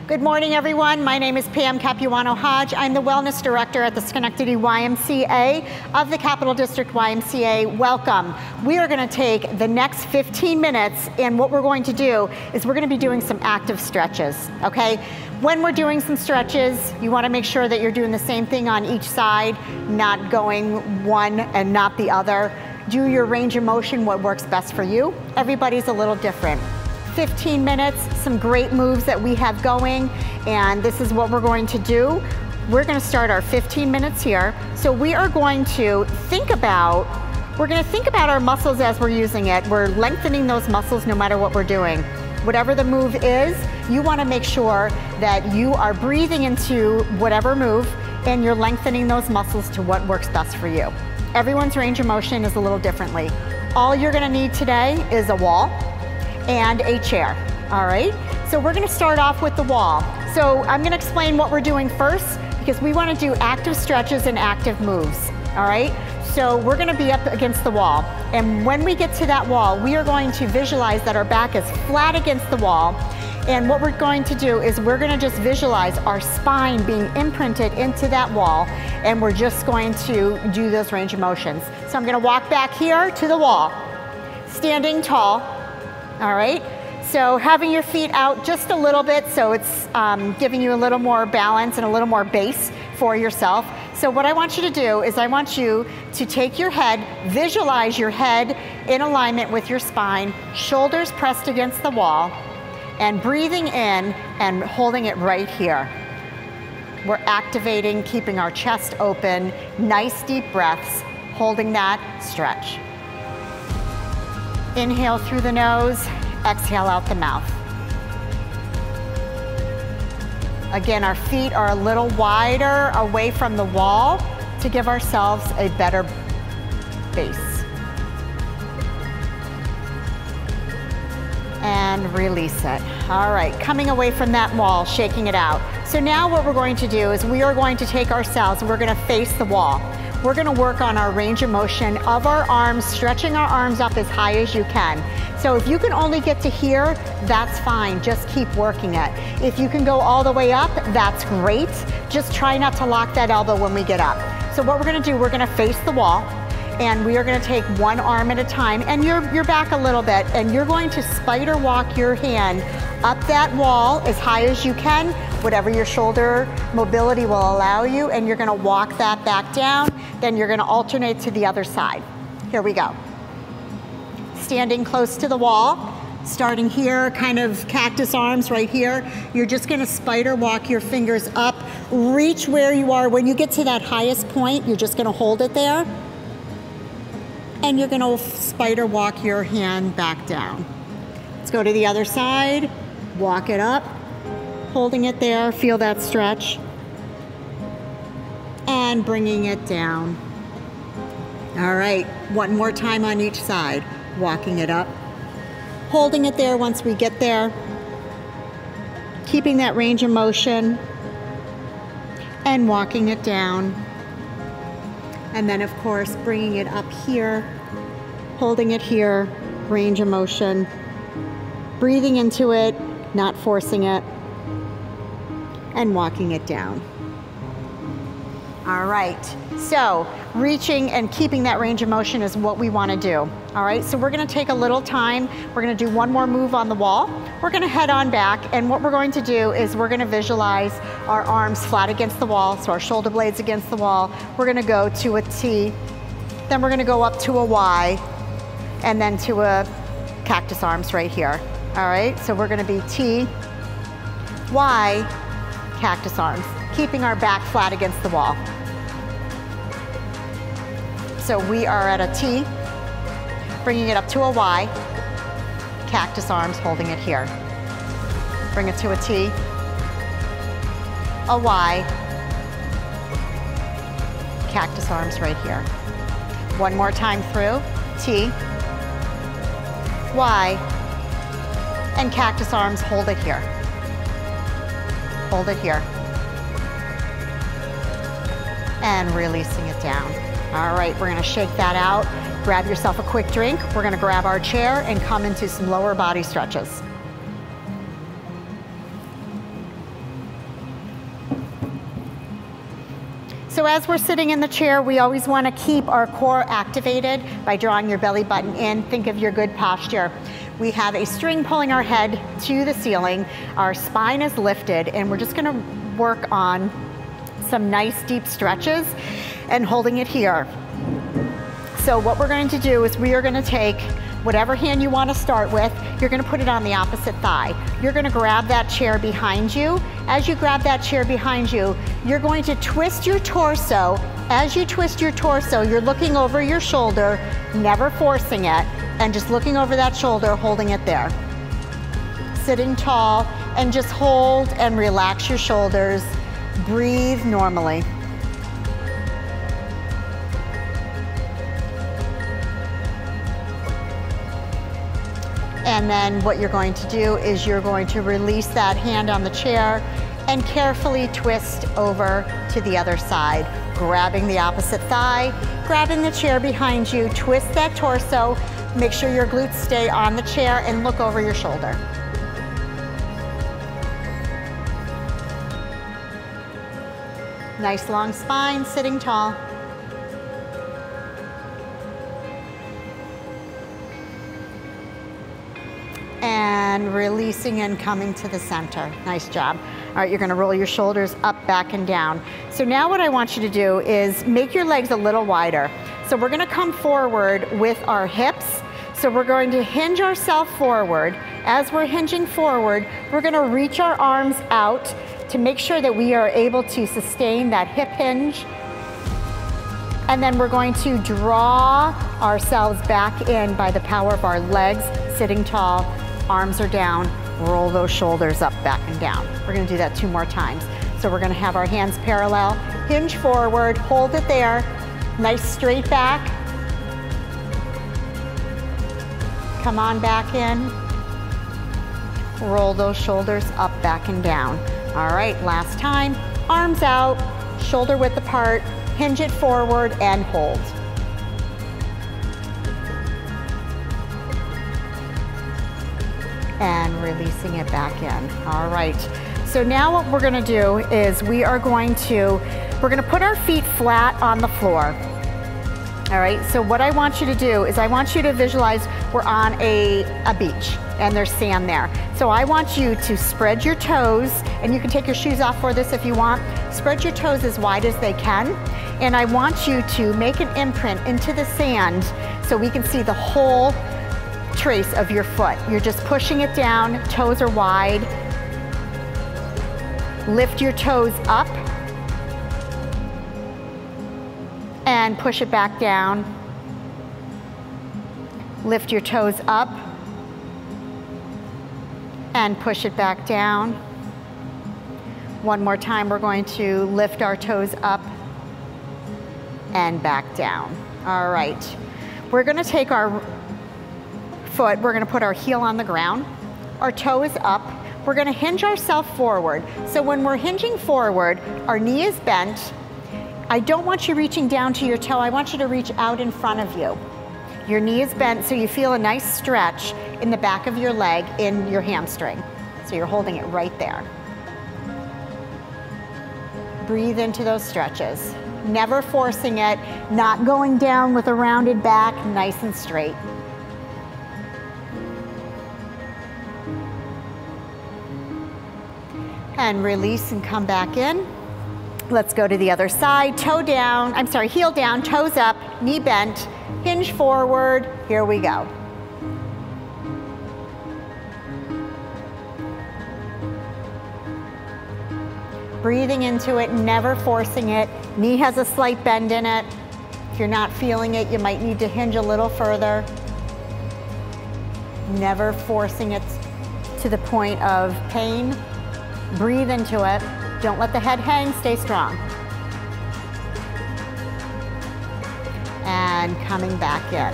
Good morning, everyone. My name is Pam Capuano-Hodge. I'm the Wellness Director at the Schenectady YMCA of the Capital District YMCA. Welcome. We are going to take the next 15 minutes, and what we're going to do is we're going to be doing some active stretches, okay? When we're doing some stretches, you want to make sure that you're doing the same thing on each side, not going one and not the other. Do your range of motion, what works best for you. Everybody's a little different. 15 minutes, some great moves that we have going, and this is what we're going to do. We're going to start our 15 minutes here. So we are going to think about our muscles as we're using it. We're lengthening those muscles no matter what we're doing. Whatever the move is, you want to make sure that you are breathing into whatever move and you're lengthening those muscles to what works best for you. Everyone's range of motion is a little differently. All you're going to need today is a wall and a chair, all right? So we're gonna start off with the wall. So I'm gonna explain what we're doing first because we wanna do active stretches and active moves, all right? So we're gonna be up against the wall. And when we get to that wall, we are going to visualize that our back is flat against the wall. And what we're going to do is we're gonna just visualize our spine being imprinted into that wall, and we're just going to do those range of motions. So I'm gonna walk back here to the wall, standing tall. All right, so having your feet out just a little bit so it's giving you a little more balance and a little more base for yourself. So what I want you to do is I want you to take your head, visualize your head in alignment with your spine, shoulders pressed against the wall, and breathing in and holding it right here. We're activating, keeping our chest open, nice deep breaths, holding that stretch. Inhale through the nose, exhale out the mouth. Again, our feet are a little wider away from the wall to give ourselves a better base. And release it. All right, coming away from that wall, shaking it out. So now what we're going to do is we are going to take ourselves and we're going to face the wall. We're going to work on our range of motion of our arms, stretching our arms up as high as you can. So if you can only get to here, that's fine. Just keep working it. If you can go all the way up, that's great. Just try not to lock that elbow when we get up. So what we're going to do, we're going to face the wall, and we are going to take one arm at a time, and you're back a little bit, and you're going to spider walk your hand up that wall as high as you can, whatever your shoulder mobility will allow you, and you're going to walk that back down. Then you're going to alternate to the other side. Here we go. Standing close to the wall, starting here, kind of cactus arms right here. You're just going to spider walk your fingers up, reach where you are. When you get to that highest point, you're just going to hold it there. And you're going to spider walk your hand back down. Let's go to the other side, walk it up, holding it there, feel that stretch. And bringing it down. All right, one more time on each side. Walking it up, holding it there once we get there, keeping that range of motion, and walking it down. And then, of course, bringing it up here, holding it here, range of motion, breathing into it, not forcing it, and walking it down. All right, so reaching and keeping that range of motion is what we want to do. All right, so we're going to take a little time. We're going to do one more move on the wall. We're going to head on back, and what we're going to do is we're going to visualize our arms flat against the wall, so our shoulder blades against the wall. We're going to go to a T, then we're going to go up to a Y, and then to a cactus arms right here. All right, so we're going to be T, Y, cactus arms, keeping our back flat against the wall. So we are at a T, bringing it up to a Y, cactus arms, holding it here. Bring it to a T, a Y, cactus arms right here. One more time through, T, Y, and cactus arms, hold it here. Hold it here. And releasing it down. All right, we're gonna shake that out. Grab yourself a quick drink. We're gonna grab our chair and come into some lower body stretches. So as we're sitting in the chair, we always want to keep our core activated by drawing your belly button in. Think of your good posture. We have a string pulling our head to the ceiling. Our spine is lifted, and we're just going to work on some nice deep stretches and holding it here. So what we're going to do is we are going to take whatever hand you want to start with, you're going to put it on the opposite thigh. You're going to grab that chair behind you. As you grab that chair behind you, you're going to twist your torso. As you twist your torso, you're looking over your shoulder, never forcing it, and just looking over that shoulder, holding it there. Sitting tall, and just hold and relax your shoulders. Breathe normally. And then what you're going to do is you're going to release that hand on the chair and carefully twist over to the other side, grabbing the opposite thigh, grabbing the chair behind you, twist that torso, make sure your glutes stay on the chair and look over your shoulder. Nice long spine, sitting tall. And releasing and coming to the center. Nice job. All right, you're gonna roll your shoulders up, back, and down. So now what I want you to do is make your legs a little wider. So we're gonna come forward with our hips. So we're going to hinge ourselves forward. As we're hinging forward, we're gonna reach our arms out to make sure that we are able to sustain that hip hinge. And then we're going to draw ourselves back in by the power of our legs, sitting tall. Arms are down, roll those shoulders up, back and down. We're gonna do that 2 more times. So we're gonna have our hands parallel, hinge forward, hold it there, nice straight back. Come on back in. Roll those shoulders up, back and down. All right, last time, arms out, shoulder width apart, hinge it forward and hold. And releasing it back in. All right, so now what we're gonna do is we're gonna put our feet flat on the floor. All right, so what I want you to do is I want you to visualize we're on a beach and there's sand there. So I want you to spread your toes, and you can take your shoes off for this if you want. Spread your toes as wide as they can. And I want you to make an imprint into the sand so we can see the whole trace of your foot. You're just pushing it down, toes are wide. Lift your toes up and push it back down. Lift your toes up and push it back down. One more time, we're going to lift our toes up and back down. All right, we're gonna take our foot, we're gonna put our heel on the ground, our toe is up, we're gonna hinge ourselves forward. So when we're hinging forward, our knee is bent. I don't want you reaching down to your toe, I want you to reach out in front of you. Your knee is bent so you feel a nice stretch in the back of your leg in your hamstring. So you're holding it right there. Breathe into those stretches. Never forcing it, not going down with a rounded back, nice and straight. And release and come back in. Let's go to the other side. Toe down, heel down, toes up, knee bent, hinge forward. Here we go. Breathing into it, never forcing it. Knee has a slight bend in it. If you're not feeling it, you might need to hinge a little further. Never forcing it to the point of pain. Breathe into it. Don't let the head hang, stay strong. And coming back in.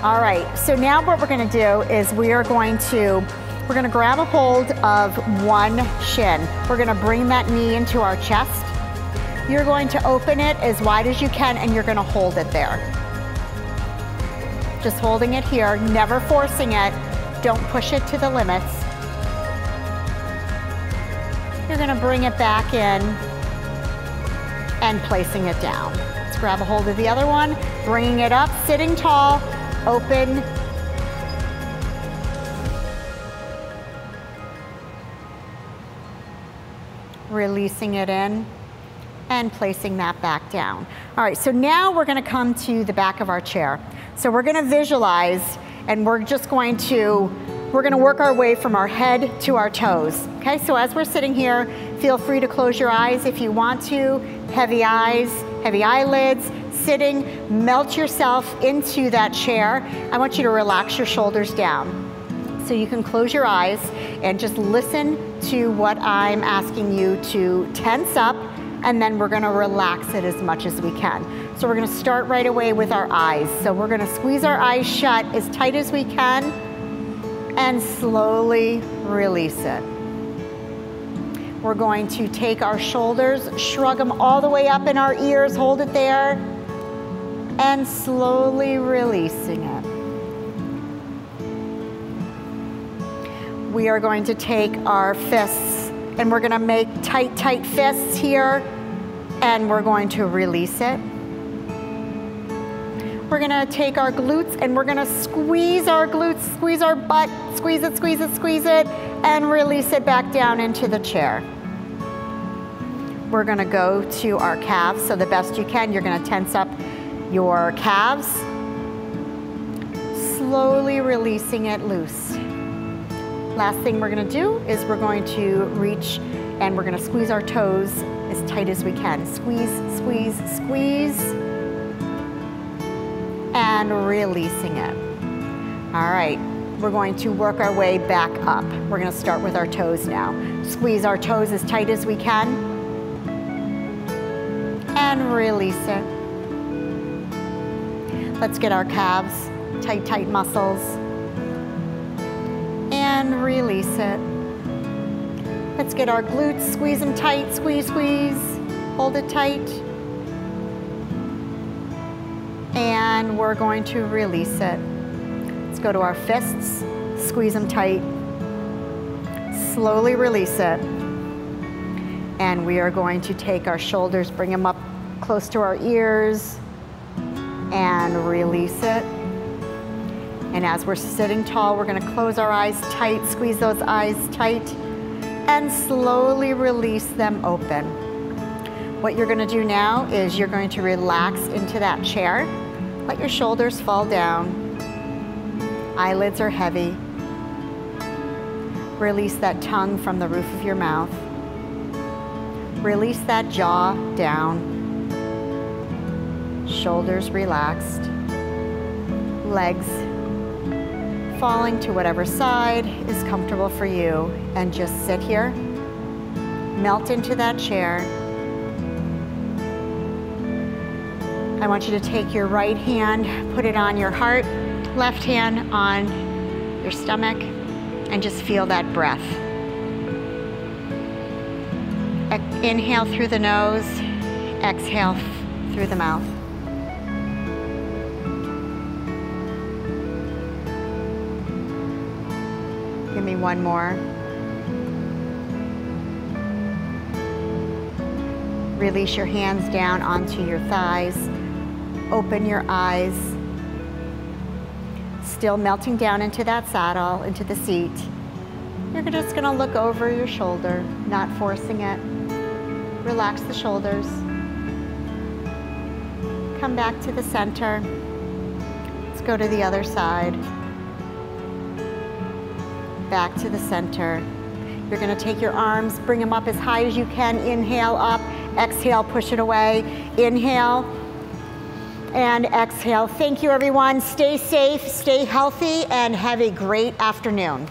All right, so now what we're gonna do is we're gonna grab a hold of one shin. We're gonna bring that knee into our chest. You're going to open it as wide as you can and you're gonna hold it there. Just holding it here, never forcing it. Don't push it to the limits. You're gonna bring it back in and placing it down. Let's grab a hold of the other one, bringing it up, sitting tall, open. Releasing it in and placing that back down. All right, so now we're gonna come to the back of our chair. So we're gonna visualize, and we're gonna work our way from our head to our toes. Okay, so as we're sitting here, feel free to close your eyes if you want to. Heavy eyes, heavy eyelids, sitting, melt yourself into that chair. I want you to relax your shoulders down. So you can close your eyes and just listen to what I'm asking you to tense up, and then we're gonna relax it as much as we can. So we're gonna start right away with our eyes. So we're gonna squeeze our eyes shut as tight as we can and slowly release it. We're going to take our shoulders, shrug them all the way up in our ears, hold it there, and slowly releasing it. We are going to take our fists and we're gonna make tight, tight fists here, and we're going to release it. We're gonna take our glutes and we're gonna squeeze our glutes, squeeze our butt, squeeze it, squeeze it, squeeze it, and release it back down into the chair. We're gonna go to our calves, so the best you can, you're gonna tense up your calves, slowly releasing it loose. Last thing we're gonna do is we're going to reach and we're gonna squeeze our toes as tight as we can. Squeeze, squeeze, squeeze, and releasing it. All right, we're going to work our way back up. We're gonna start with our toes now. Squeeze our toes as tight as we can, and release it. Let's get our calves, tight, tight muscles, and release it. Let's get our glutes, squeeze them tight, squeeze, squeeze, hold it tight. And we're going to release it. Let's go to our fists, squeeze them tight, slowly release it. And we are going to take our shoulders, bring them up close to our ears, and release it. And as we're sitting tall, we're gonna close our eyes tight, squeeze those eyes tight, and slowly release them open. What you're gonna do now is you're going to relax into that chair. Let your shoulders fall down. Eyelids are heavy. Release that tongue from the roof of your mouth. Release that jaw down. Shoulders relaxed. Legs falling to whatever side is comfortable for you, and just sit here. Melt into that chair. I want you to take your right hand, put it on your heart, left hand on your stomach, and just feel that breath. Inhale through the nose, exhale through the mouth. Give me one more. Release your hands down onto your thighs. Open your eyes. Still melting down into that saddle, into the seat. You're just gonna look over your shoulder, not forcing it. Relax the shoulders. Come back to the center. Let's go to the other side. Back to the center. You're gonna take your arms, bring them up as high as you can. Inhale up, exhale, push it away. Inhale and exhale. Thank you, everyone. Stay safe, stay healthy, and have a great afternoon.